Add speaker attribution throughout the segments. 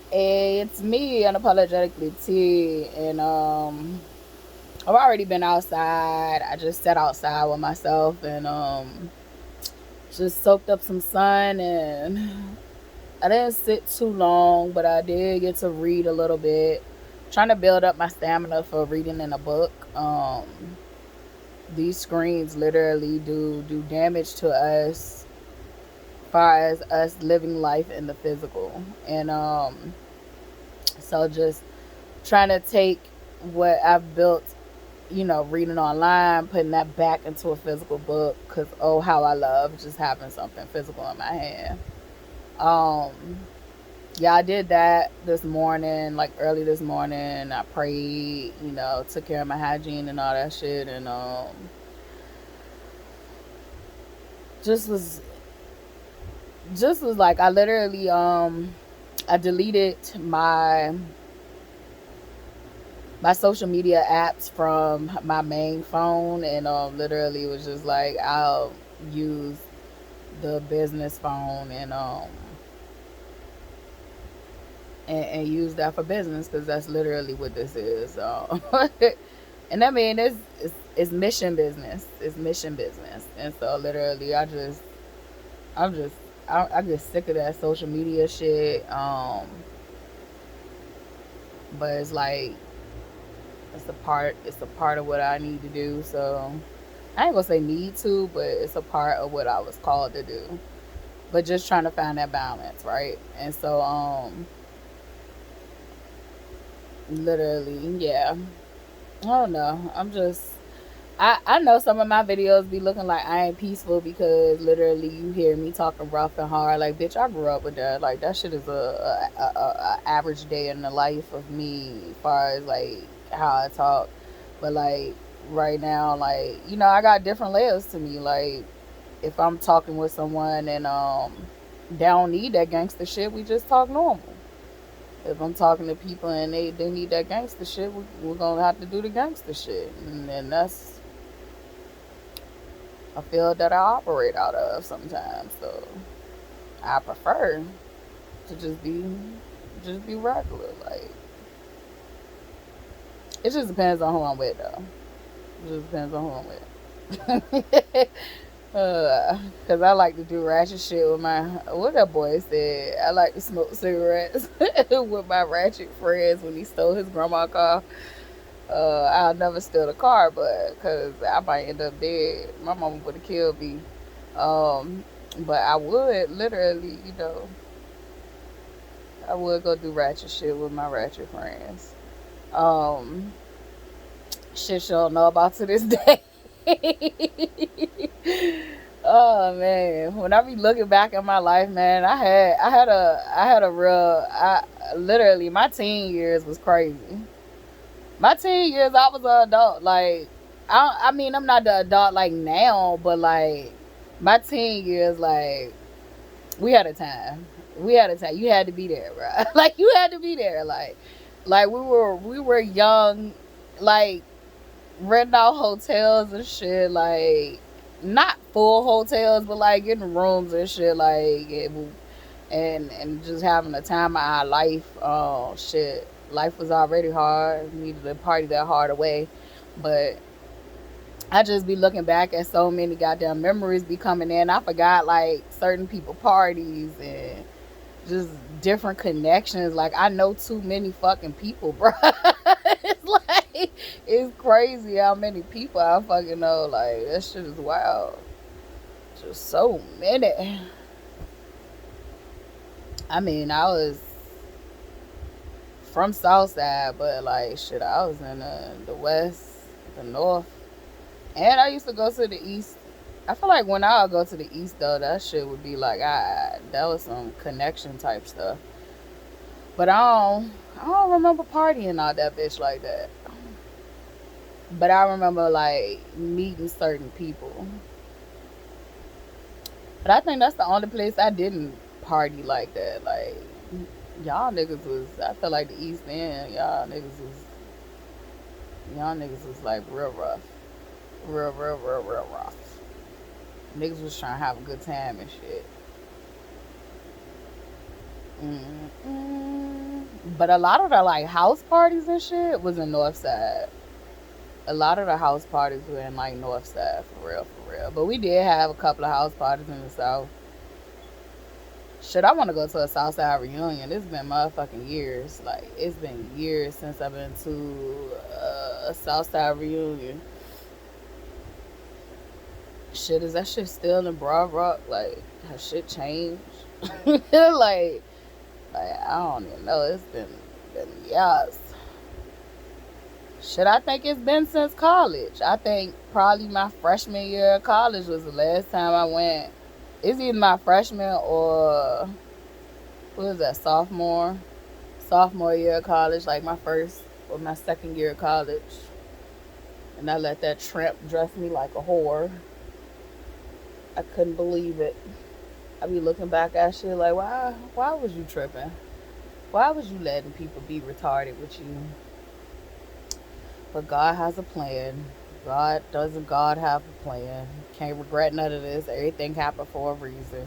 Speaker 1: It's me, unapologetically T, and I've already been outside. I just sat outside with myself and just soaked up some sun, and I didn't sit too long, but I did get to read a little bit. Trying to build up my stamina for reading in a book. These screens literally do damage to us, far as us living life in the physical, and so just trying to take what I've built, reading online, putting that back into a physical book. Cause oh, how I love just having something physical in my hand. Um, yeah, I did that this morning, like early this morning. I prayed, took care of my hygiene and all that shit, and just was just was like I literally I deleted my social media apps from my main phone, and literally was just like I'll use the business phone, and use that for business, because that's literally what this is. And I mean, it's mission business. It's mission business, and so literally, I'm just I get sick of that social media shit. But it's like it's a part of what I need to do. So I ain't gonna say need to, but it's a part of what I was called to do. But just trying to find that balance, right? And so literally, yeah. I don't know. I know some of my videos be looking like I ain't peaceful, because literally you hear me talking rough and hard. Like, bitch, I grew up with that. Like, that shit is a average day in the life of me, as far as like how I talk. But like right now, like, I got different layers to me. Like, if I'm talking with someone and they don't need that gangster shit, we just talk normal. If I'm talking to people and they need that gangster shit, we're gonna have to do the gangster shit, and that's a field that I operate out of sometimes. So I prefer to just be regular. Like, it just depends on who I'm with, though. It just depends on who I'm with. Cause I like to do ratchet shit with what that boy said. I like to smoke cigarettes with my ratchet friends when he stole his grandma's car. I'll never steal the car, but because I might end up dead. My mama would have killed me. Um, but I would literally, I would go do ratchet shit with my ratchet friends. Um, Shit you don't know about to this day. Oh man, when I be looking back at my life, man, I had a real, I literally, my teen years was crazy. My teen years, I was an adult. Like, I mean, I'm not the adult like now, but like my teen years, like, we had a time. We had a time. You had to be there, bro. Like, you had to be there. Like we were young, like renting out hotels and shit. Like, not full hotels, but like getting rooms and shit. Like, and just having a time of our life. Oh shit, life was already hard. We needed to party that hard away, but I just be looking back at so many goddamn memories be coming in. I forgot like certain people parties and just different connections. Like, I know too many fucking people, bro. It's like, it's crazy how many people I fucking know. Like, that shit is wild. Just so many. I mean, I was from Southside, but like shit, I was in the West, the North, and I used to go to the East. I feel like when I would go to the East though, that shit would be like, that was some connection type stuff. But I don't remember partying all that bitch like that. But I remember like meeting certain people. But I think that's the only place I didn't party like that. Like, y'all niggas was, I feel like the East End, y'all niggas was like real rough. Real, real, real, real rough. Niggas was trying to have a good time and shit. Mm-mm. But a lot of the like house parties and shit was in North Side. A lot of the house parties were in like North Side, for real, for real. But we did have a couple of house parties in the South. Shit, I want to go to a Southside reunion. It's been motherfucking years. Like, it's been years since I've been to a Southside reunion. Shit, is that shit still in Broad Rock? Like, has shit changed? like, I don't even know. It's been years. Shit, I think it's been since college. I think probably my freshman year of college was the last time I went. It's either my freshman or what was that, sophomore year of college, like my first or my second year of college. And I let that tramp dress me like a whore. I couldn't believe it. I be looking back at shit like, why was you tripping? Why was you letting people be retarded with you? But God has a plan. God have a plan? Can't regret none of this. Everything happened for a reason.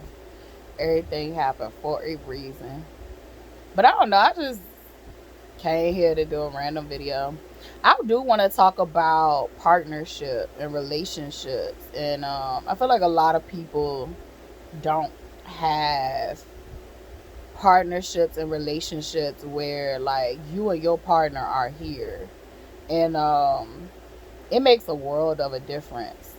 Speaker 1: Everything happened for a reason. But I don't know. I just came here to do a random video. I do want to talk about partnership and relationships. And I feel like a lot of people don't have partnerships and relationships where like you and your partner are here. And it makes a world of a difference.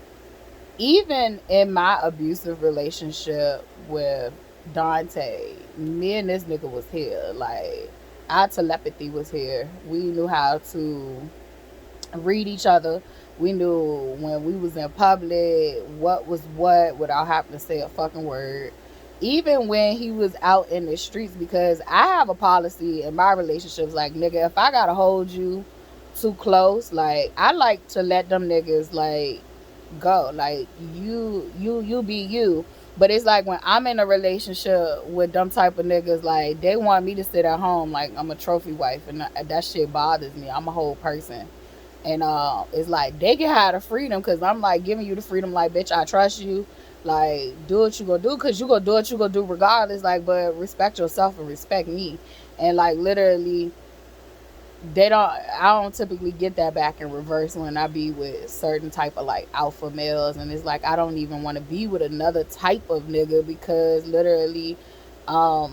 Speaker 1: Even in my abusive relationship with Dante, me and this nigga was here. Like, our telepathy was here. We knew how to read each other. We knew when we was in public what was what without having to say a fucking word. Even when he was out in the streets, because I have a policy in my relationships, like, nigga, if I gotta hold you too close, like, I like to let them niggas like go. Like, you be you. But it's like when I'm in a relationship with them type of niggas, like, they want me to sit at home like I'm a trophy wife, and that shit bothers me. I'm a whole person. And it's like they can have the freedom because I'm like giving you the freedom, like, bitch, I trust you. Like, do what you gonna do because you gonna do what you gonna do regardless. Like, but respect yourself and respect me. And like, literally, I don't typically get that back in reverse when I be with certain type of like alpha males. And it's like I don't even want to be with another type of nigga because literally I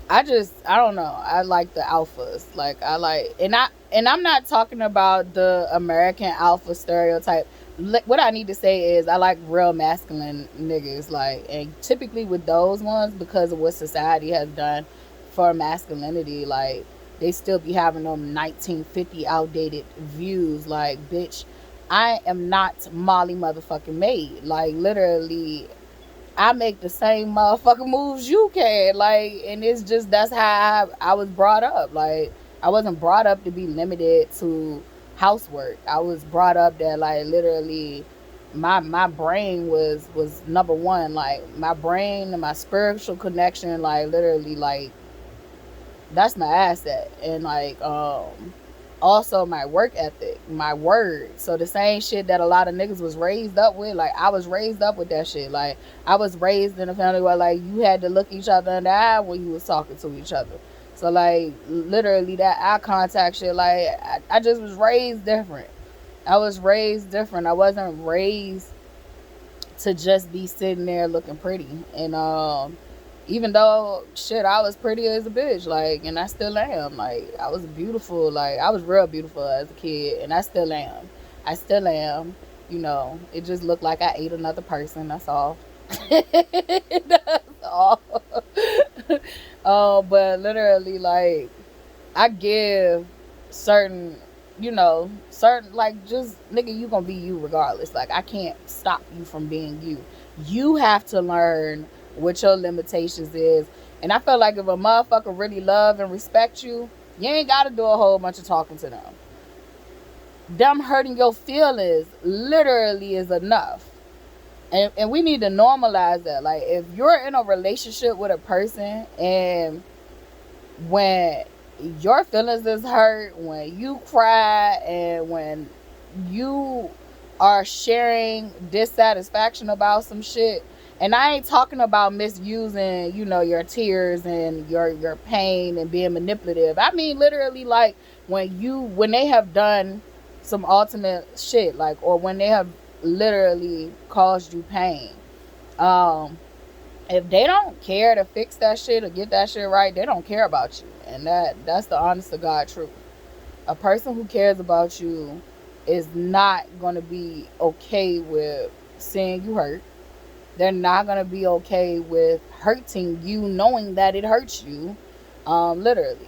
Speaker 1: don't know. I like the alphas. Like, and I'm not talking about the American alpha stereotype. What I need to say is I like real masculine niggas. Like, and typically with those ones, because of what society has done for masculinity, like, they still be having them 1950 outdated views. Like, bitch, I am not Molly motherfucking Maid. Like, literally, I make the same motherfucking moves you can. Like, and it's just, that's how I was brought up. Like, I wasn't brought up to be limited to housework. I was brought up that, like, literally, my brain was number one. Like, my brain and my spiritual connection, like, literally, like, that's my asset. And like also my work ethic, my word. So the same shit that a lot of niggas was raised up with, like, I was raised up with that shit. Like, I was raised in a family where like you had to look each other in the eye when you was talking to each other. So like, literally, that eye contact shit, like, I just was raised different. I was raised different. I wasn't raised to just be sitting there looking pretty. And even though, shit, I was pretty as a bitch, like, and I still am. Like, I was beautiful. Like, I was real beautiful as a kid, and I still am. I still am. You know, it just looked like I ate another person. That's all. That's all. But literally, like, I give certain, certain, like, just, nigga, you gonna be you regardless. Like, I can't stop you from being you. You have to learn what your limitations is. And I feel like if a motherfucker really love and respect you, you ain't gotta do a whole bunch of talking to them. Them hurting your feelings literally is enough. And we need to normalize that. Like, if you're in a relationship with a person and when your feelings is hurt, when you cry, and when you are sharing dissatisfaction about some shit, And I ain't talking about misusing, your tears and your pain and being manipulative. I mean literally, like, when they have done some ultimate shit, like, or when they have literally caused you pain. Um if they don't care to fix that shit or get that shit right, they don't care about you. And that's the honest to God truth. A person who cares about you is not gonna be okay with seeing you hurt. They're not gonna be okay with hurting you, knowing that it hurts you, literally.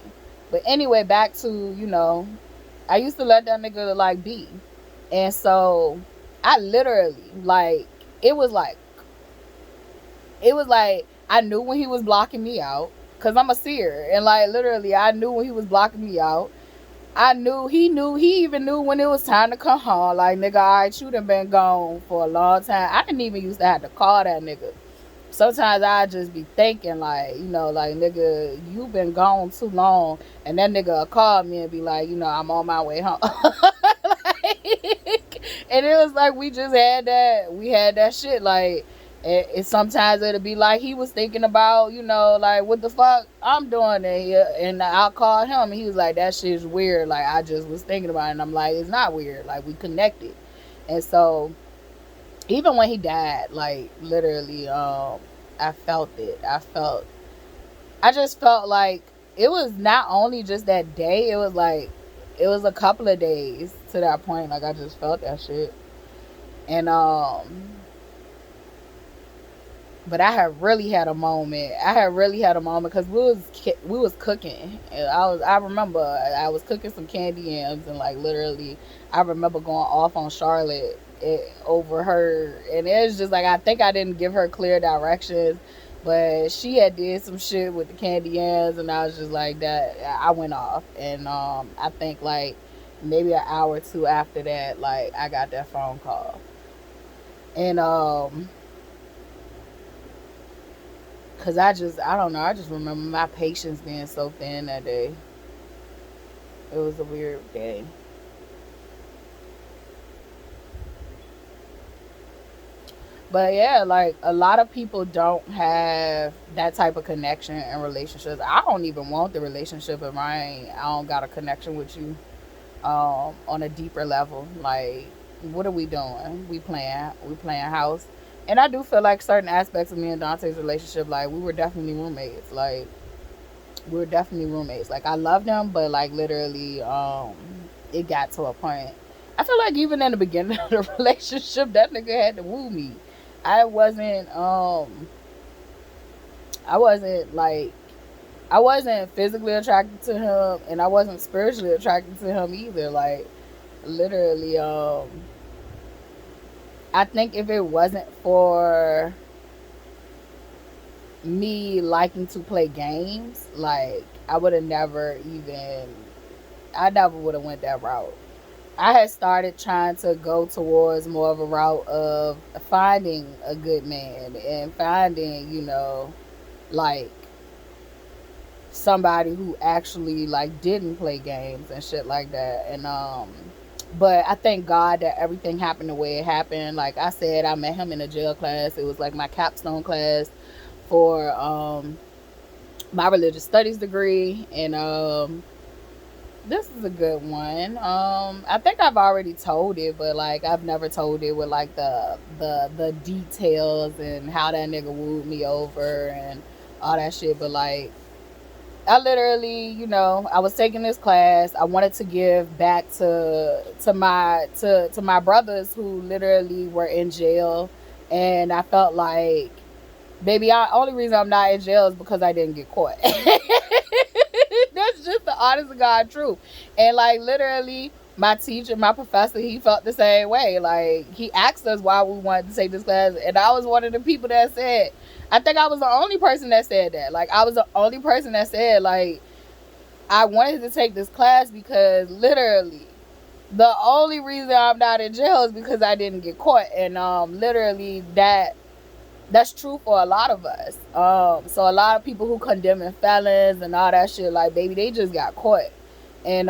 Speaker 1: But anyway, back to, I used to let that nigga like be, and so I literally, like, it was like I knew when he was blocking me out, cause I'm a seer, and like literally I knew when he was blocking me out. I knew he even knew when it was time to come home. Like, nigga, alright, you done been gone for a long time. I didn't even used to have to call that nigga. Sometimes I just be thinking, like, like, nigga, you been gone too long, and that nigga will call me and be like, I'm on my way home. Like, and it was like we had that shit, like, it sometimes it'll be like he was thinking about, like, what the fuck I'm doing there, and I'll call him and he was like, that shit's weird, like, I just was thinking about it. And I'm like, it's not weird, like, we connected. And so even when he died, like, literally, I felt it. I just felt like it was not only just that day, it was like, it was a couple of days to that point. Like, I just felt that shit. And, but I had really had a moment. Because we was cooking. And I remember I was cooking some candy yams, and like literally, I remember going off on Charlotte over her, and it's just like I think I didn't give her clear directions, but she had did some shit with the candy yams, and I was just like that. I went off, and I think like maybe an hour or two after that, like I got that phone call, and cause I don't know. I just remember my patience being so thin that day. It was a weird day. But yeah, like a lot of people don't have that type of connection and relationships. I don't even want the relationship if I don't got a connection with you, on a deeper level. Like, what are we doing? We playing house. And I do feel like certain aspects of me and Dante's relationship, like we were definitely roommates. Like, we were definitely roommates. Like, I loved him, but like literally, it got to a point. I feel like even in the beginning of the relationship, that nigga had to woo me. I wasn't, I wasn't like, I wasn't physically attracted to him, and I wasn't spiritually attracted to him either. Like, literally, I think if it wasn't for me liking to play games, like I would have never even, I never would have went that route. I had started trying to go towards more of a route of finding a good man and finding, like somebody who actually like didn't play games and shit like that. And but I thank God that everything happened the way it happened. Like I said, I met him in a jail class. It was like my capstone class for my religious studies degree. And this is a good one. I think I've already told it, but like I've never told it with like the details and how that nigga wooed me over and all that shit. But like I literally, I was taking this class. I wanted to give back to my brothers who literally were in jail, and I felt like, baby, only reason I'm not in jail is because I didn't get caught. That's just the honest to God truth. And like literally, my teacher, my professor, he felt the same way. Like he asked us why we wanted to take this class, and I was one of the people that said, I think I was the only person that said that. Like I was the only person that said like I wanted to take this class because literally the only reason I'm not in jail is because I didn't get caught. And literally that's true for a lot of us. So a lot of people who condemning felons and all that shit, like baby, they just got caught. And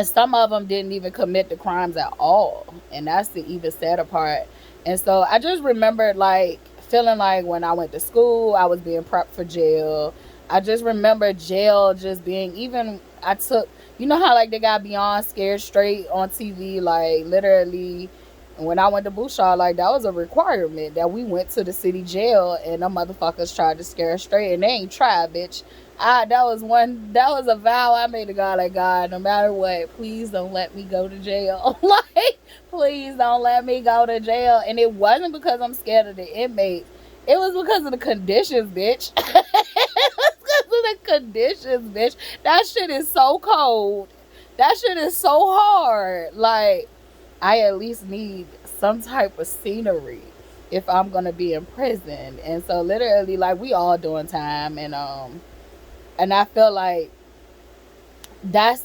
Speaker 1: some of them didn't even commit the crimes at all, and that's the even sadder part. And so I just remembered like feeling like when I went to school, I was being prepped for jail. I just remember jail just being, even I took, you know how like they got Beyond Scared Straight on TV, like literally when I went to Bouchard, like that was a requirement that we went to the city jail, and them motherfuckers tried to scare us straight, and they ain't tried, bitch. That was a vow I made to God, like, God, no matter what, please don't let me go to jail. Like, please don't let me go to jail. And it wasn't because I'm scared of the inmates. It was because of the conditions, bitch. It was because of the conditions, bitch. That shit is so cold. That shit is so hard. Like, I at least need some type of scenery if I'm gonna be in prison. And so literally, like, we all doing time, and I feel like that's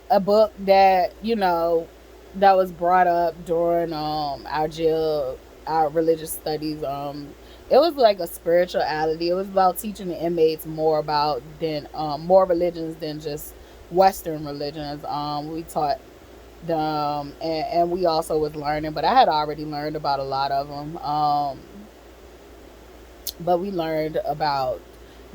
Speaker 1: a book that, you know, that was brought up during our jail, our religious studies. It was like a spirituality. It was about teaching the inmates more about than more religions than just Western religions. We taught them, and we also was learning, but I had already learned about a lot of them. But we learned about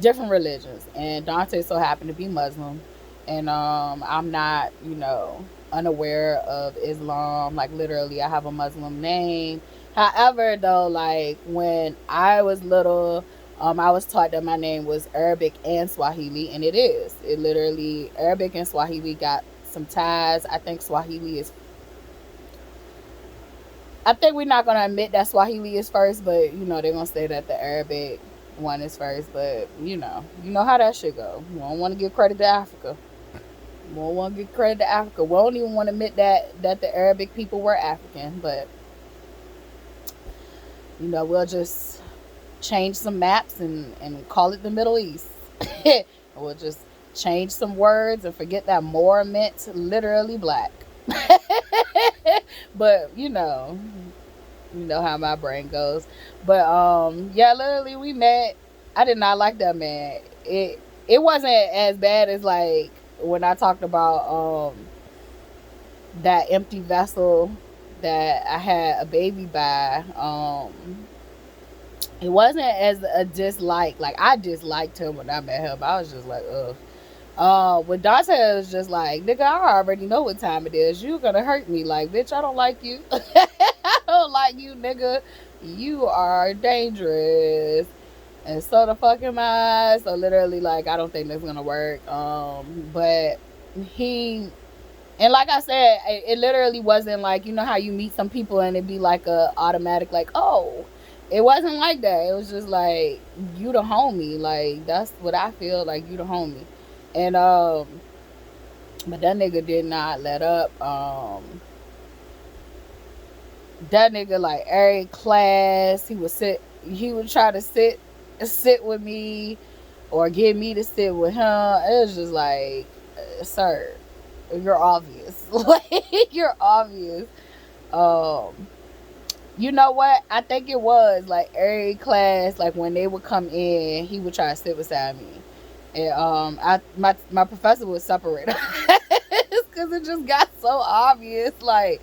Speaker 1: different religions, and Dante so happened to be Muslim, and I'm not, you know, unaware of Islam. Like literally, I have a Muslim name. However, though, like when I was little, I was taught that my name was Arabic and Swahili, and it is. It literally Arabic and Swahili got some ties. I think Swahili is. I think we're not gonna admit that Swahili is first, but you know they're gonna say that the Arabic one is first. But you know how that shit go. We don't want to give credit to Africa. We don't want to give credit to Africa. We don't even want to admit that the Arabic people were African. But you know we'll just change some maps and call it the Middle East. We'll just change some words and forget that Moor meant literally black. But you know how my brain goes. But yeah, literally we met. I did not like that man. It wasn't as bad as like when I talked about that empty vessel that I had a baby by. It wasn't as a dislike. Like I disliked him when I met him. I was just like, ugh. With Dante, it was just like, nigga, I already know what time it is. You gonna hurt me. Like, bitch, I don't like you. I don't like you, nigga. You are dangerous. And so the fuck am I. So literally, like, I don't think that's gonna work. But he, and like I said, it literally wasn't like, you know how you meet some people and it be like a automatic, like, oh. It wasn't like that. It was just like, you the homie. Like, that's what I feel, like, you the homie. And but that nigga did not let up. That nigga, like every class he would try to sit with me or get me to sit with him. It was just like, sir, you're obvious. Like, you're obvious. Um you know what? I think it was like every class, like when they would come in, he would try to sit beside me. And my professor would separate us because it just got so obvious. Like,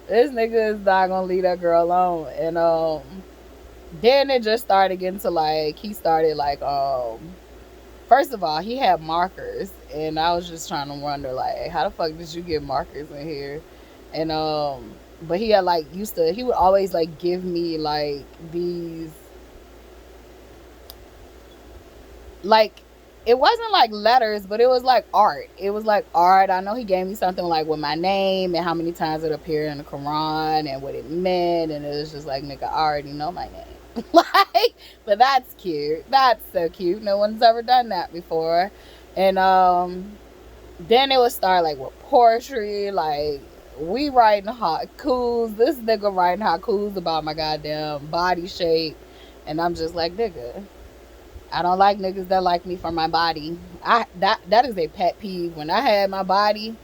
Speaker 1: this nigga is not gonna leave that girl alone. And then it just started getting to like, he started like first of all, he had markers, and I was just trying to wonder like, how the fuck did you get markers in here? And but he had like he would always like give me like these, like, it wasn't like letters, but it was like art. It was like art. I know he gave me something like with my name and how many times it appeared in the Quran and what it meant, and it was just like, nigga, I already know my name. Like, but that's cute. That's so cute. No one's ever done that before. And then it would start like with poetry, like we writing haikus. This nigga writing haikus about my goddamn body shape, and I'm just like, nigga, I don't like niggas that like me for my body. That is a pet peeve. When my body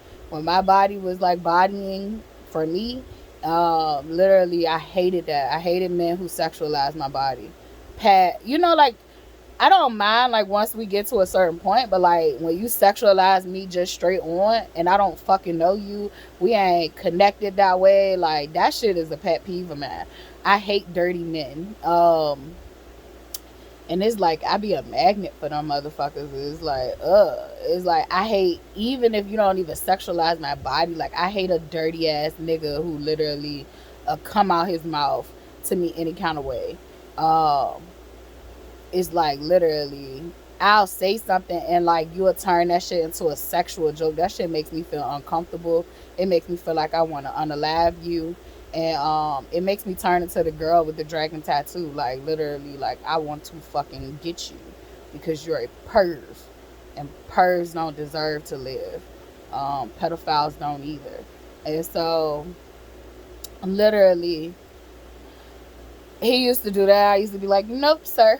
Speaker 1: was like bodying for me, literally I hated that. I hated men who sexualized my body. Like I don't mind like once we get to a certain point, but like when you sexualize me just straight on and I don't fucking know you, we ain't connected that way. Like that shit is a pet peeve of mine. I hate dirty men. And it's like I be a magnet for them motherfuckers. It's like, it's like I hate, even if you don't even sexualize my body. Like I hate a dirty ass nigga who literally come out his mouth to me any kind of way. Um, it's like literally I'll say something and like you'll turn that shit into a sexual joke. That shit makes me feel uncomfortable. It makes me feel like I want to unalive you. And it makes me turn into the girl with the dragon tattoo. Like literally, like I want to fucking get you because you're a perv, and pervs don't deserve to live. Pedophiles don't either. And so, literally, he used to do that. I used to be like, nope, sir.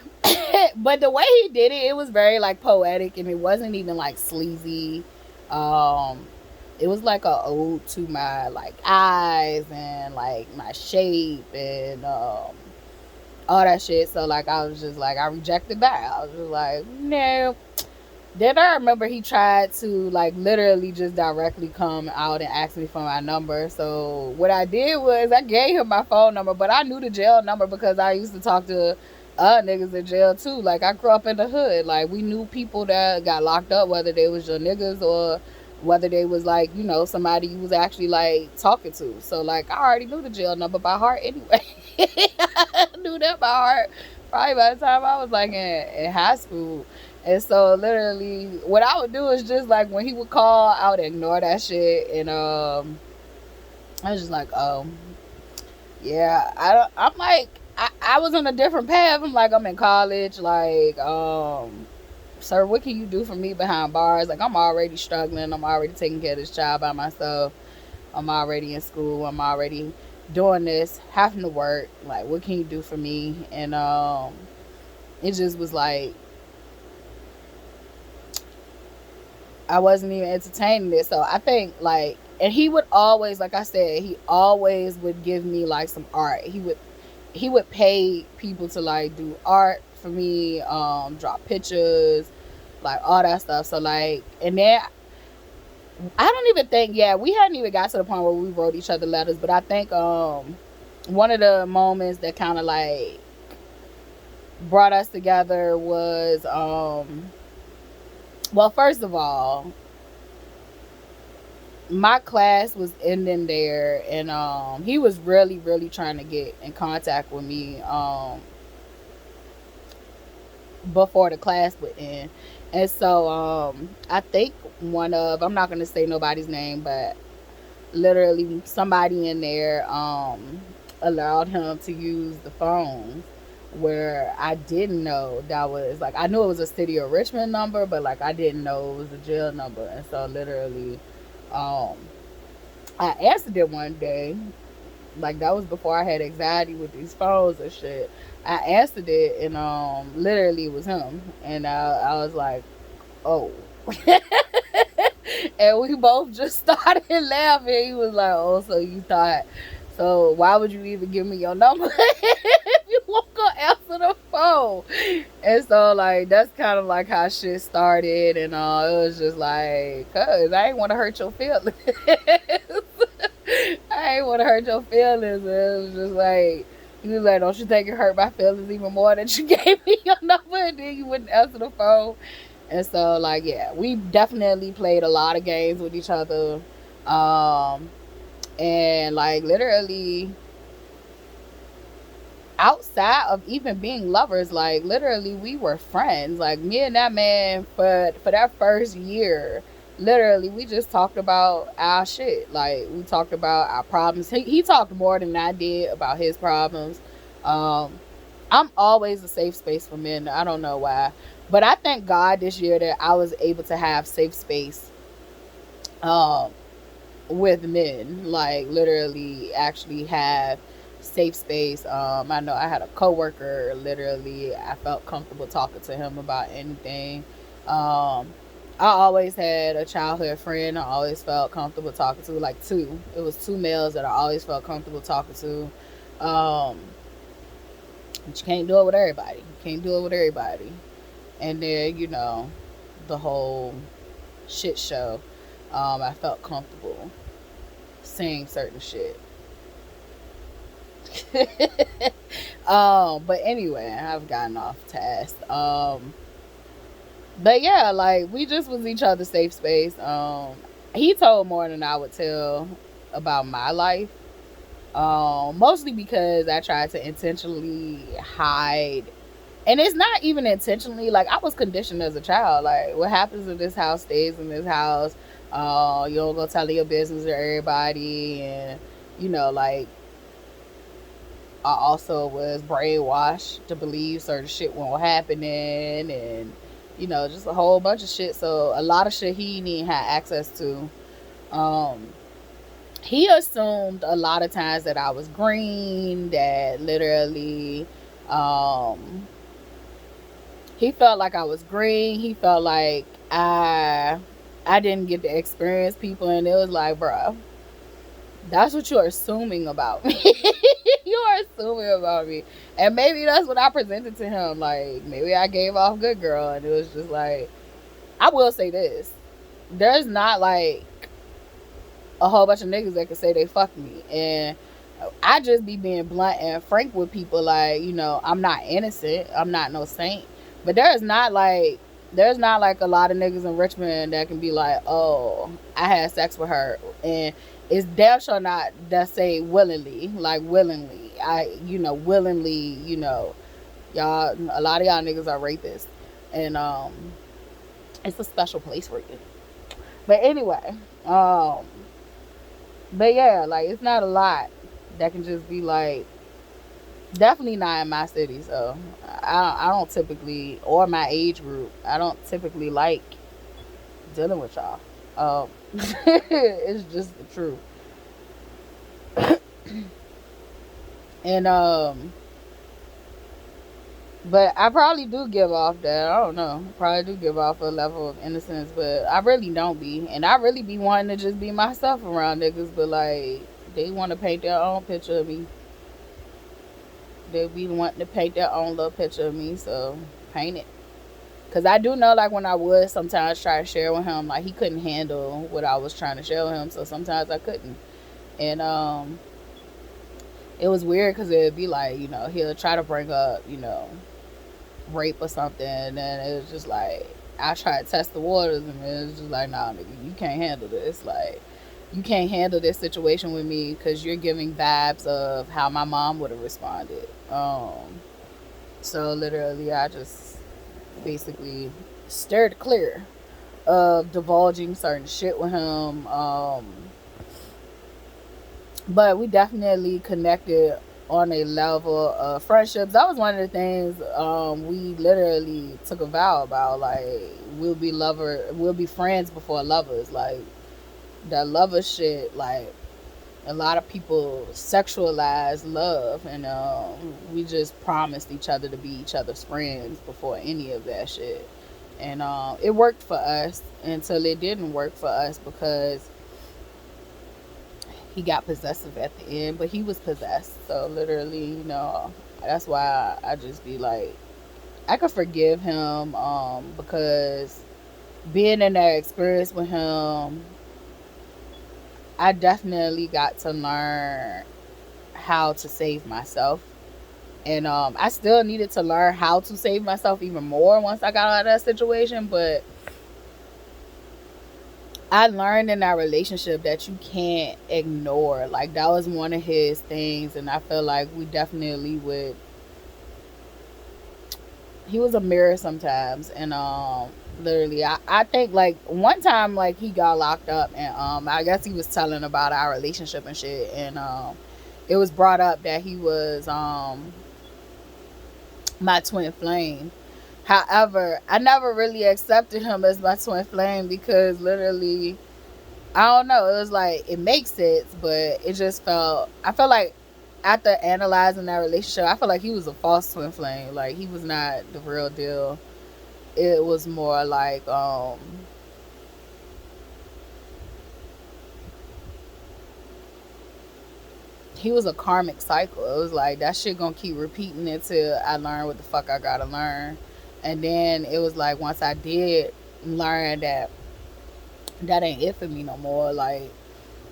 Speaker 1: But the way he did it, it was very like poetic, and it wasn't even like sleazy. Um, it was like a ode to my like eyes and like my shape and all that shit. So like I was just like I rejected that. I was just like, no. Then I remember he tried to like literally just directly come out and ask me for my number. So what I did was I gave him my phone number, but I knew the jail number because I used to talk to niggas in jail too. Like I grew up in the hood. Like we knew people that got locked up, whether they was your niggas or whether they was like, you know, somebody you was actually like talking to. So like I already knew the jail number by heart anyway. I knew that by heart probably by the time I was like in high school. And so literally what I would do is just like when he would call, I would ignore that shit. And I was just like, oh yeah, I'm like I was on a different path. I'm like, I'm in college, like, sir, what can you do for me behind bars? Like I'm already struggling, I'm already taking care of this child by myself, I'm already in school, I'm already doing this, having to work. Like, what can you do for me? And it just was like I wasn't even entertaining it. So I think like, and he would always, like I said, he always would give me like some art. He would pay people to like do art for me, draw pictures, like all that stuff. So like, and then I don't even think, yeah, we hadn't even got to the point where we wrote each other letters, but I think one of the moments that kind of like brought us together was well, first of all, my class was ending there, and he was really really trying to get in contact with me before the class would end. And so I think one of, I'm not going to say nobody's name, but literally somebody in there allowed him to use the phone where I didn't know that was like, I knew it was a city of Richmond number, but like I didn't know it was a jail number. And so literally um I answered it one day. Like that was before I had anxiety with these phones and shit. I answered it, and literally it was him. And I was like, oh. And we both just started laughing. He was like, oh, so you thought, so why would you even give me your number if you won't go answer the phone? And so like that's kind of like how shit started. And it was just like, cuz I ain't want to hurt your feelings. I ain't want to hurt your feelings. And it was just like, he was like, don't you think it hurt my feelings even more that you gave me your number and then you wouldn't answer the phone? And so, like, yeah, we definitely played a lot of games with each other. Um, and, like, literally, outside of even being lovers, like, literally, we were friends. Like, me and that man, for that first year, literally, we just talked about our shit. Like, we talked about our problems. He talked more than I did about his problems. Um, I'm always a safe space for men. I don't know why. But I thank God this year that I was able to have safe space um, with men. Like, literally, actually have safe space. I know I had a coworker, literally, I felt comfortable talking to him about anything. Um, I always had a childhood friend I always felt comfortable talking to. Like, two. It was two males that I always felt comfortable talking to. But you can't do it with everybody. You can't do it with everybody. And then, the whole shit show, I felt comfortable saying certain shit. But anyway, I've gotten off task. But yeah, like we just was each other's safe space. He told more than I would tell about my life. Mostly because I tried to intentionally hide, and it's not even intentionally. Like I was conditioned as a child. Like what happens in this house stays in this house. You don't go tell your business to everybody, and like I also was brainwashed to believe certain shit won't happening, and just a whole bunch of shit. So a lot of shit he didn't even have access to. Um, he assumed a lot of times that I was green, that literally, um, he felt like I was green. He felt like I didn't get to experience people, and it was like, bro, that's what you're assuming about me. You're assuming about me. And maybe that's what I presented to him. Like, maybe I gave off good girl. And it was just like, I will say this. There's not like a whole bunch of niggas that can say they fucked me. And I just be being blunt and frank with people. Like, I'm not innocent. I'm not no saint. But there's not like a lot of niggas in Richmond that can be like, oh, I had sex with her. And it's damn sure not that say willingly. Like willingly. Willingly, y'all, a lot of y'all niggas are rapists. And it's a special place for you. But anyway, but yeah, like it's not a lot that can just be like, definitely not in my city. So I don't typically, or my age group, I don't typically like dealing with y'all. It's just the truth. And but I probably do give off that. I don't know. Probably do give off a level of innocence, but I really don't be. And I really be wanting to just be myself around niggas, but like they want to paint their own picture of me. They be wanting to paint their own little picture of me, so paint it. Cause I do know, like when I would sometimes try to share with him, like he couldn't handle what I was trying to share with him, so sometimes I couldn't. And it was weird because it'd be like, he'll try to bring up, rape or something, and then it was just like I tried to test the waters, and it was just like, nah, nigga, you can't handle this. Like, you can't handle this situation with me because you're giving vibes of how my mom would have responded. So literally, I just basically steered clear of divulging certain shit with him. But we definitely connected on a level of friendships. That was one of the things we literally took a vow about. Like, we'll be friends before lovers. Like, that lover shit, like, a lot of people sexualize love, and we just promised each other to be each other's friends before any of that shit. And it worked for us until it didn't work for us because he got possessive at the end, but he was possessed. So literally, that's why I just be like, I could forgive him because being in that experience with him, I definitely got to learn how to save myself. And I still needed to learn how to save myself even more once I got out of that situation. But I learned in our relationship that you can't ignore. Like, that was one of his things. And I feel like we definitely would. He was a mirror sometimes. And literally, I think, like, one time, like, he got locked up. And I guess he was telling about our relationship and shit. And it was brought up that he was my twin flame. However, I never really accepted him as my twin flame because literally, I don't know, it was like, it makes sense, but it just I felt like after analyzing that relationship, I felt like he was a false twin flame. Like, he was not the real deal. It was more like, he was a karmic cycle. It was like, that shit gonna keep repeating until I learn what the fuck I gotta learn. And then it was like once I did learn that that ain't it for me no more. Like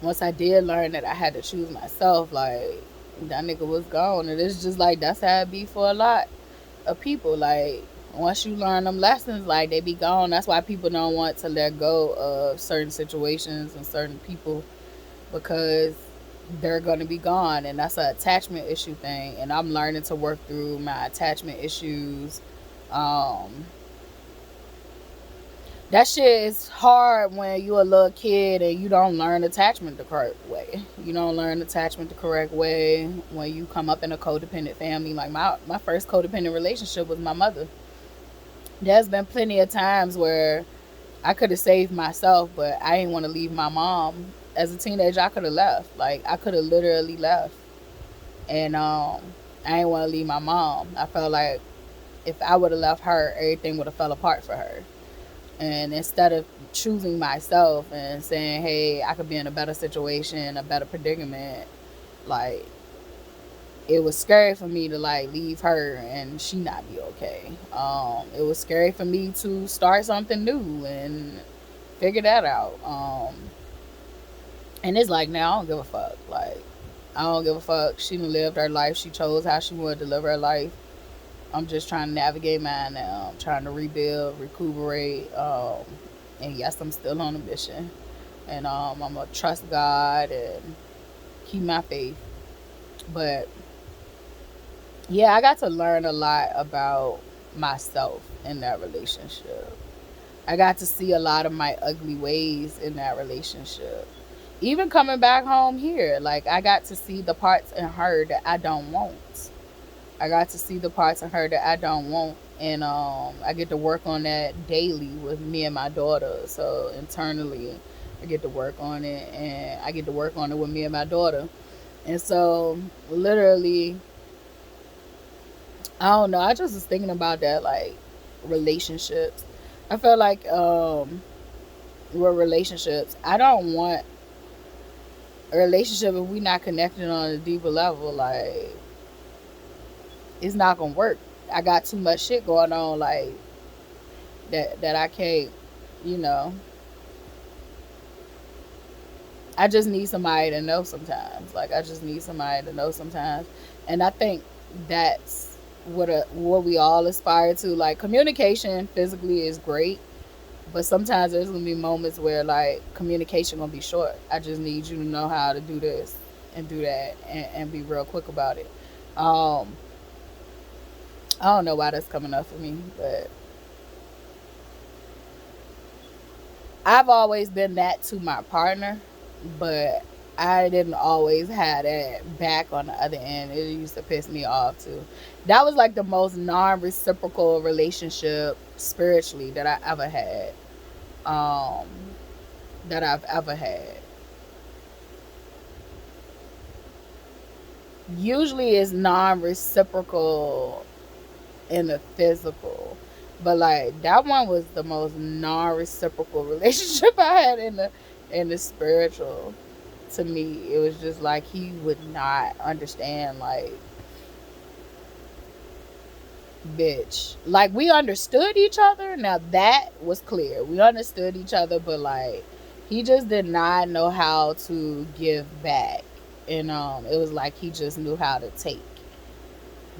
Speaker 1: once I did learn that I had to choose myself, like that nigga was gone. And it's just like that's how it be for a lot of people. Like once you learn them lessons, like they be gone. That's why people don't want to let go of certain situations and certain people because they're gonna be gone, and that's an attachment issue thing. And I'm learning to work through my attachment issues. Um, that shit is hard when you a little kid and you don't learn attachment the correct way. You don't learn attachment the correct way when you come up in a codependent family. Like my first codependent relationship was my mother. There's been plenty of times where I could have saved myself, but I didn't want to leave my mom. As a teenager, I could have left. Like I could have literally left, and I didn't want to leave my mom. I felt like if I would have left her, everything would have fell apart for her. And instead of choosing myself and saying, hey, I could be in a better situation, a better predicament, like it was scary for me to like leave her and she not be okay. It was scary for me to start something new and figure that out. And it's like now I don't give a fuck. Like I don't give a fuck. She done lived her life. She chose how she wanted to live her life. I'm just trying to navigate mine now. I'm trying to rebuild, recuperate. And yes, I'm still on a mission. And I'm gonna trust God and keep my faith. But yeah, I got to learn a lot about myself in that relationship. I got to see a lot of my ugly ways in that relationship. Even coming back home here, like I got to see the parts in her that I don't want. I got to see the parts of her that I don't want, and I get to work on that daily with me and my daughter. So internally, I get to work on it, and I get to work on it with me and my daughter. And so, literally, I don't know. I just was thinking about that, like relationships. I feel like with relationships, I don't want a relationship if we not connected on a deeper level. Like it's not gonna work. I got too much shit going on, like that I can't, you know. I just need somebody to know sometimes. Like I just need somebody to know sometimes, and I think that's what we all aspire to. Like communication physically is great, but sometimes there's gonna be moments where like communication gonna be short. I just need you to know how to do this and do that, and be real quick about it. Um, I don't know why that's coming up for me, but I've always been that to my partner, but I didn't always have that back on the other end. It used to piss me off too. That was like the most non reciprocal relationship spiritually that I ever had. Um, that I've ever had. Usually it's non reciprocal in the physical. But like that one was the most non reciprocal relationship I had in the spiritual. To me, it was just like he would not understand, like, bitch. Like we understood each other. Now that was clear. We understood each other, but like he just did not know how to give back. And it was like he just knew how to take.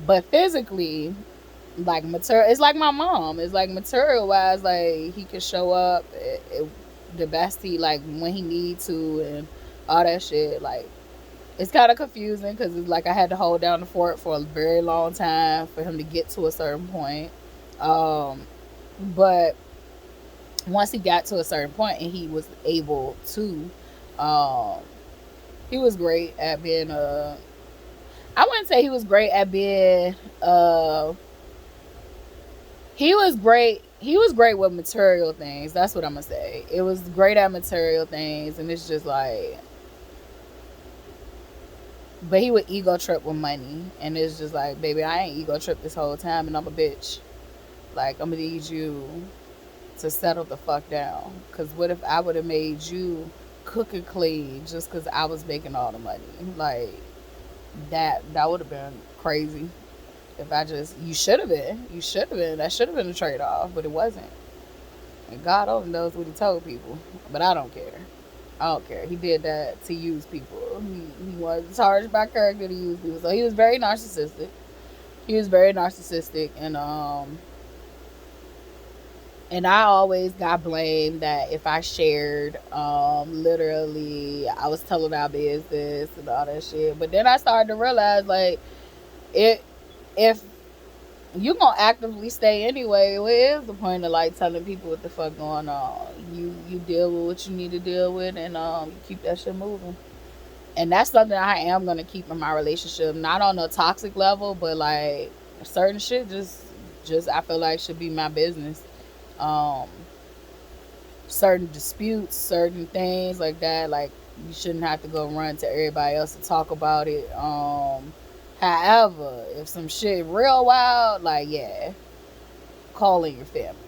Speaker 1: But physically, like material, it's like my mom. It's like material wise, like he could show up the best he like when he need to and all that shit. Like it's kind of confusing because it's like I had to hold down the fort for a very long time for him to get to a certain point. Um, but once he got to a certain point and he was able to, um, he was great at being a. I wouldn't say he was great at being he was great. He was great with material things. That's what I'm gonna say. It was great at material things, and it's just like, but he would ego trip with money, and it's just like, baby, I ain't ego trip this whole time, and I'm a bitch. Like I'm gonna need you to settle the fuck down. Cause what if I would have made you cook and clean just cause I was making all the money? Like that would have been crazy. If I just, you should have been, that should have been a trade off, but it wasn't. And God only knows what he told people, but I don't care. I don't care. He did that to use people. He was charged by character to use people. So he was very narcissistic. He was very narcissistic, and I always got blamed that if I shared, literally, I was telling our business and all that shit. But then I started to realize, like, it, if you gonna actively stay anyway, what is the point of like telling people what the fuck going on? You deal with what you need to deal with, and you keep that shit moving. And that's something I am gonna keep in my relationship, not on a toxic level, but like certain shit just I feel like should be my business. Um, Certain disputes, certain things like that, like you shouldn't have to go run to everybody else to talk about it. However, if some shit real wild, like yeah, calling your family.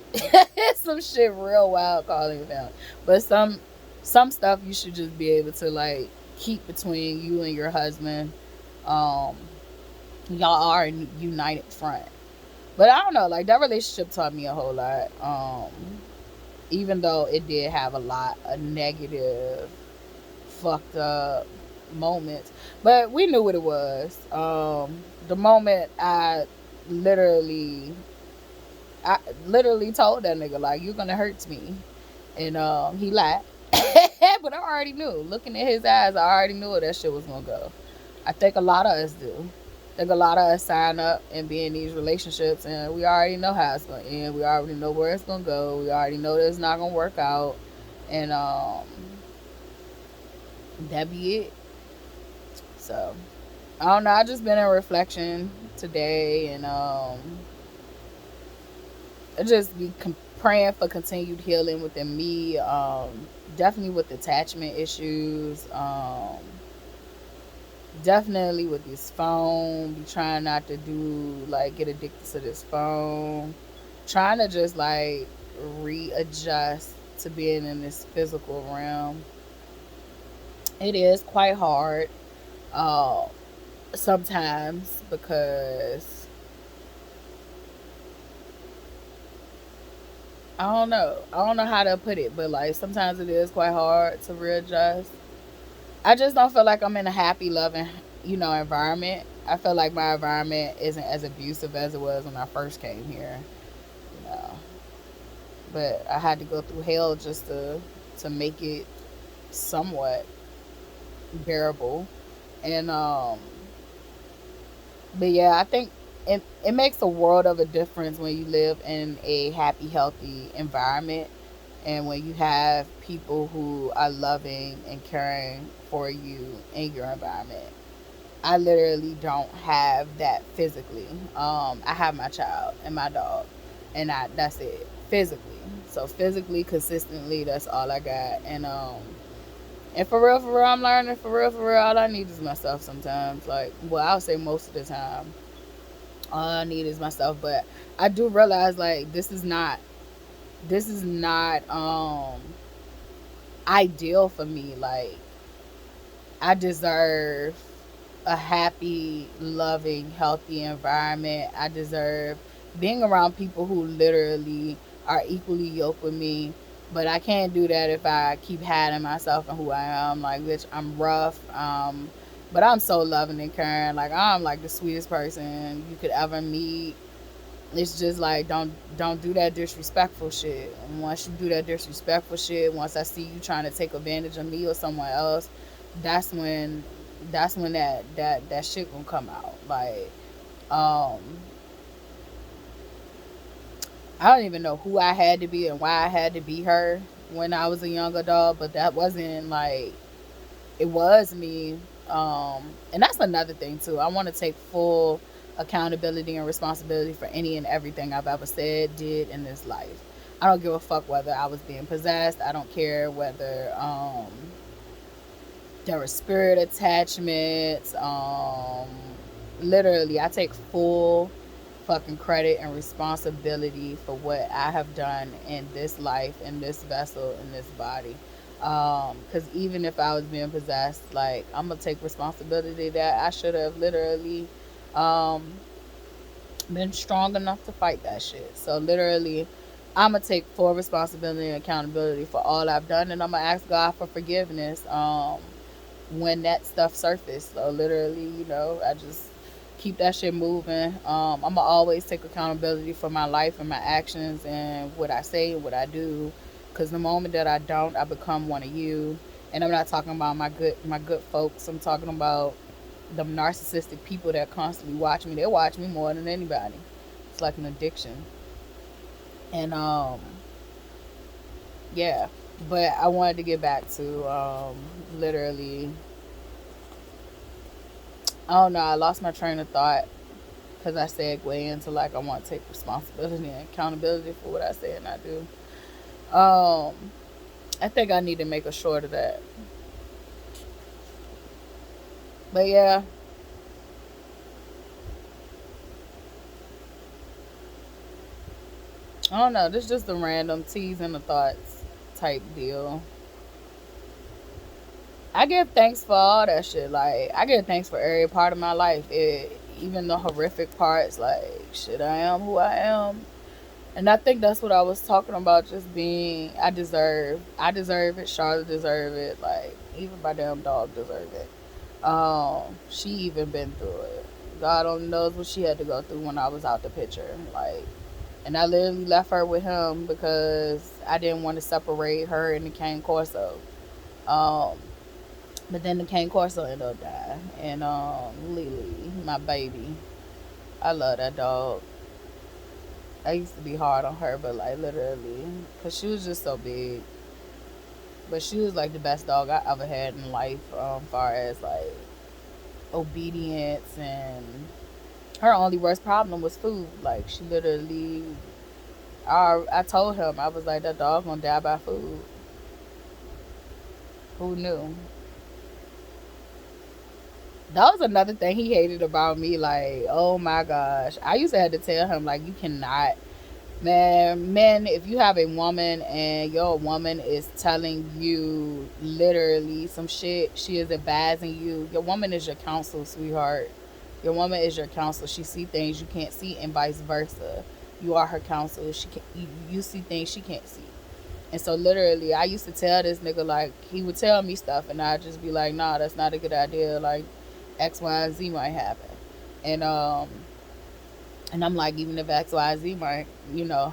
Speaker 1: Some shit real wild, calling your family. But some stuff you should just be able to like keep between you and your husband. Um, y'all are a united front. But I don't know, like that relationship taught me a whole lot. Even though it did have a lot of negative, fucked up moments, but we knew what it was. The moment literally I literally told that nigga like you're gonna hurt me, and he lied. But I already knew. Looking at his eyes, I already knew where that shit was gonna go. I think a lot of us do. I think a lot of us sign up and be in these relationships, and we already know how it's gonna end. We already know where it's gonna go. We already know that it's not gonna work out, and that be it. So I don't know. I just been in reflection today, and I just be praying for continued healing within me. Definitely with attachment issues. Definitely with this phone. Be trying not to do like get addicted to this phone. Trying to just like readjust to being in this physical realm. It is quite hard. Uh, Sometimes because I don't know how to put it, but like sometimes it is quite hard to readjust. I just don't feel like I'm in a happy, loving, environment. I feel like my environment isn't as abusive as it was when I first came here, you know. But I had to go through hell just to make it somewhat bearable. And but yeah, I think it makes a world of a difference when you live in a happy, healthy environment, and when you have people who are loving and caring for you in your environment. I literally don't have that physically. I have my child and my dog, and that's it physically. So physically, consistently, that's all I got. And for real, I'm learning for real. All I need is myself sometimes. Like, well, I'll say most of the time, all I need is myself. But I do realize like this is not ideal for me. Like, I deserve a happy, loving, healthy environment. I deserve being around people who literally are equally yoked with me. But I can't do that if I keep hiding myself and who I am. Like, bitch, I'm rough. But I'm so loving and caring. Like, I'm like the sweetest person you could ever meet. It's just like don't do that disrespectful shit. And once you do that disrespectful shit, once I see you trying to take advantage of me or someone else, that's when that shit gonna come out. Like, um, I don't even know who I had to be and why I had to be her when I was a young adult, but that wasn't like it was me. And that's another thing too. I want to take full accountability and responsibility for any and everything I've ever said, did in this life. I don't give a fuck whether I was being possessed. I don't care whether there were spirit attachments. Literally, I take full fucking credit and responsibility for what I have done in this life, in this vessel, in this body. Because even if I was being possessed, like, I'm gonna take responsibility that I should have literally um been strong enough to fight that shit. So literally, I'm gonna take full responsibility and accountability for all I've done, and I'm gonna ask God for forgiveness. When that stuff surfaced. So literally, I just keep that shit moving. I'm gonna always take accountability for my life and my actions and what I say and what I do. Cause the moment that I don't, I become one of you. And I'm not talking about my good folks. I'm talking about them narcissistic people that constantly watch me. They watch me more than anybody. It's like an addiction. And yeah. But I wanted to get back to literally. I don't know. I lost my train of thought because I segue into like I want to take responsibility and accountability for what I say and I do. Um, I think I need to make a short of that. But yeah, I don't know. This is just a random teas and the thoughts type deal. I give thanks for all that shit. Like I give thanks for every part of my life. Even the horrific parts. Like shit, I am who I am. And I think that's what I was talking about. Just being, I deserve it. Charlotte deserve it. Like even my damn dog deserve it. She even been through it. God only knows what she had to go through when I was out the picture. Like, and I literally left her with him because I didn't want to separate her and the cane corso. Um, but then the cane corso ended up dying, and Lily, my baby, I love that dog. I used to be hard on her, but like literally, cause she was just so big. But she was like the best dog I ever had in life, far as like obedience, and her only worst problem was food. Like she literally, I told him I was like that dog gonna die by food. Who knew? That was another thing he hated about me. Like, oh my gosh, I used to have to tell him like you cannot. Man, men, if you have a woman and your woman is telling you literally some shit, she is advising you. Your woman is your counsel, sweetheart. Your woman is your counsel. She see things you can't see, and vice versa. You are her counsel. She can, you see things she can't see. And so literally, I used to tell this nigga like he would tell me stuff, and I'd just be like, nah, that's not a good idea. Like X, Y, and Z might happen, and I'm like, even if X, Y, Z might,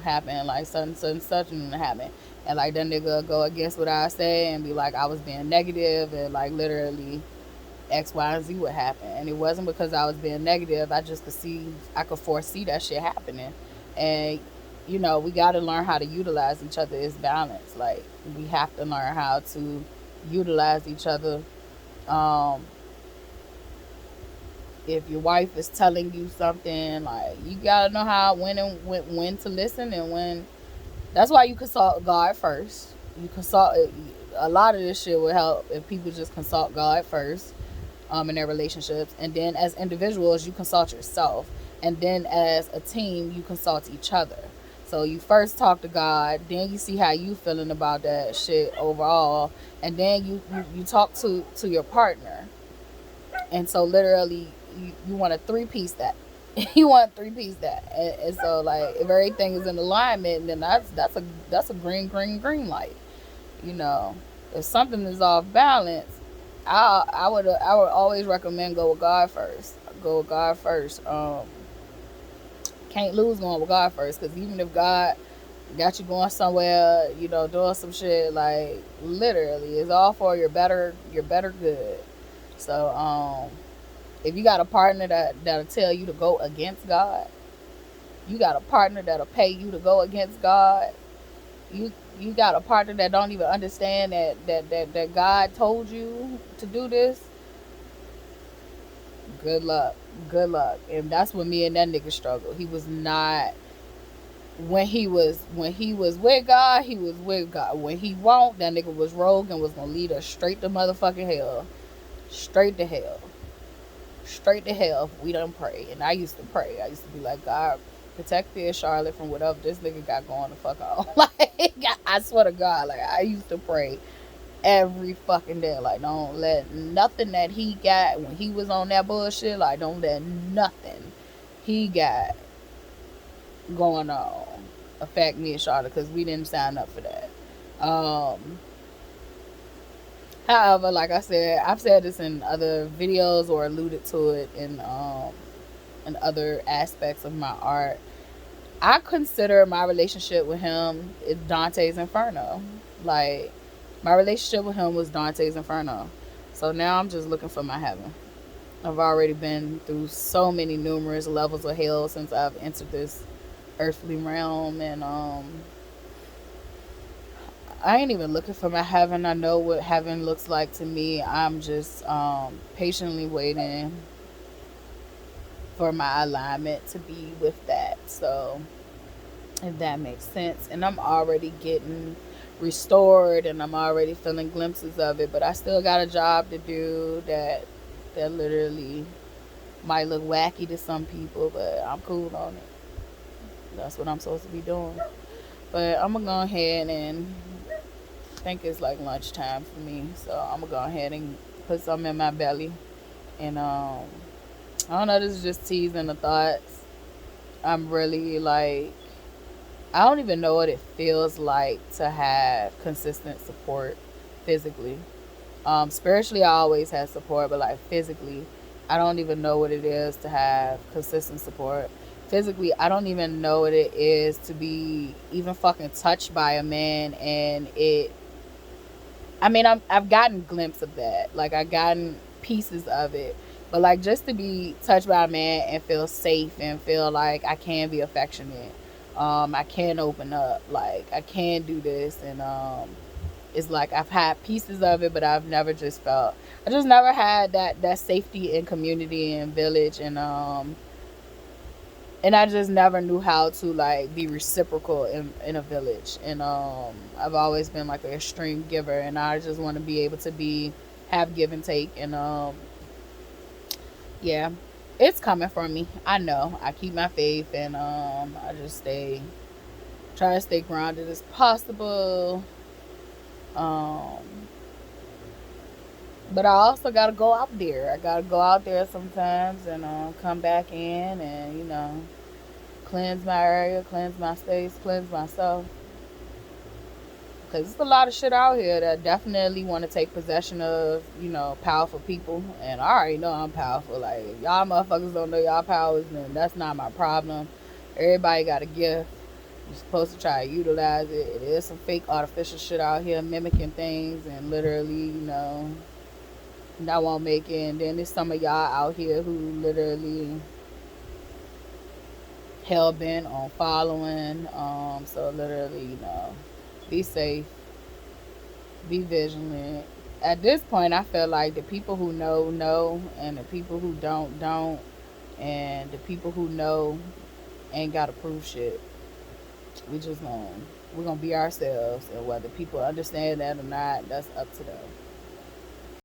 Speaker 1: happen, like such and happen. And like that nigga go against what I say and be like, I was being negative and like literally X, Y, and Z would happen. And it wasn't because I was being negative. I could foresee that shit happening. And, we got to learn how to utilize each other as balance. Like, we have to learn how to utilize each other. Um, if your wife is telling you something, like you gotta know how when to listen and when. That's why you consult God first. You consult. A lot of this shit would help if people just consult God first, in their relationships, and then as individuals you consult yourself, and then as a team you consult each other. So you first talk to God, then you see how you feeling about that shit overall, and then you talk to your partner. And so literally you want to three piece that. You want three piece that, and so like if everything is in alignment, then that's a green light. You know, if something is off balance, I would always recommend go with God first. Go with God first. Can't lose going with God first, because even if God got you going somewhere, doing some shit, like literally, it's all for your better good. So if you got a partner that'll tell you to go against God, you got a partner that'll pay you to go against God. You got a partner that don't even understand that God told you to do this. Good luck, good luck. And that's when me and that nigga struggled. He was not. When he was with God, he was with God. When he won't, that nigga was rogue and was gonna lead us straight to motherfucking hell, straight to hell. Straight to hell if we don't pray. And I used to pray. I used to be like, God, protect me and Charlotte from whatever this nigga got going the fuck on. Like, I swear to God, like, I used to pray every fucking day. Like, don't let nothing that he got when he was on that bullshit, like, don't let nothing he got going on affect me and Charlotte because we didn't sign up for that. However, like I said, I've said this in other videos or alluded to it in other aspects of my art. I consider my relationship with him is Dante's Inferno. Like, my relationship with him was Dante's Inferno. So now I'm just looking for my heaven. I've already been through so many numerous levels of hell since I've entered this earthly realm, and I ain't even looking for my heaven. I know what heaven looks like to me. I'm just patiently waiting for my alignment to be with that. So, if that makes sense. And I'm already getting restored and I'm already feeling glimpses of it, but I still got a job to do that literally might look wacky to some people, but I'm cool on it. That's what I'm supposed to be doing. But I'm gonna go ahead and think it's like lunchtime for me, so I'm gonna go ahead and put something in my belly. And I don't know. This is just teasing the thoughts. I'm really like, I don't even know what it feels like to have consistent support physically. Spiritually, I always had support, but like physically, I don't even know what it is to have consistent support. Physically, I don't even know what it is to be even fucking touched by a man, and it. I mean, I've gotten glimpses of that. Like, I've gotten pieces of it, but like just to be touched by a man and feel safe and feel like I can be affectionate, I can open up, like I can do this, and it's like I've had pieces of it, but I've never just felt. I just never had that safety and community and village, and I just never knew how to like be reciprocal in a village. And I've always been like an extreme giver, and I just want to be able to be have give and take. And yeah, it's coming from me. I know. I keep my faith, and I just try to stay grounded as possible. Um, but I also gotta go out there. I gotta go out there sometimes and come back in and cleanse my area, cleanse my space, cleanse myself. Because there's a lot of shit out here that definitely want to take possession of, powerful people. And I already know I'm powerful. Like, y'all motherfuckers don't know y'all powers, then that's not my problem. Everybody got a gift. You're supposed to try to utilize it. It is some fake artificial shit out here mimicking things and literally, that won't make it. And then there's some of y'all out here who literally hell bent on following. So literally, be safe, be vigilant. At this point, I feel like the people who know, and the people who don't, and the people who know ain't gotta prove shit. We just gonna be ourselves, and whether people understand that or not, that's up to them.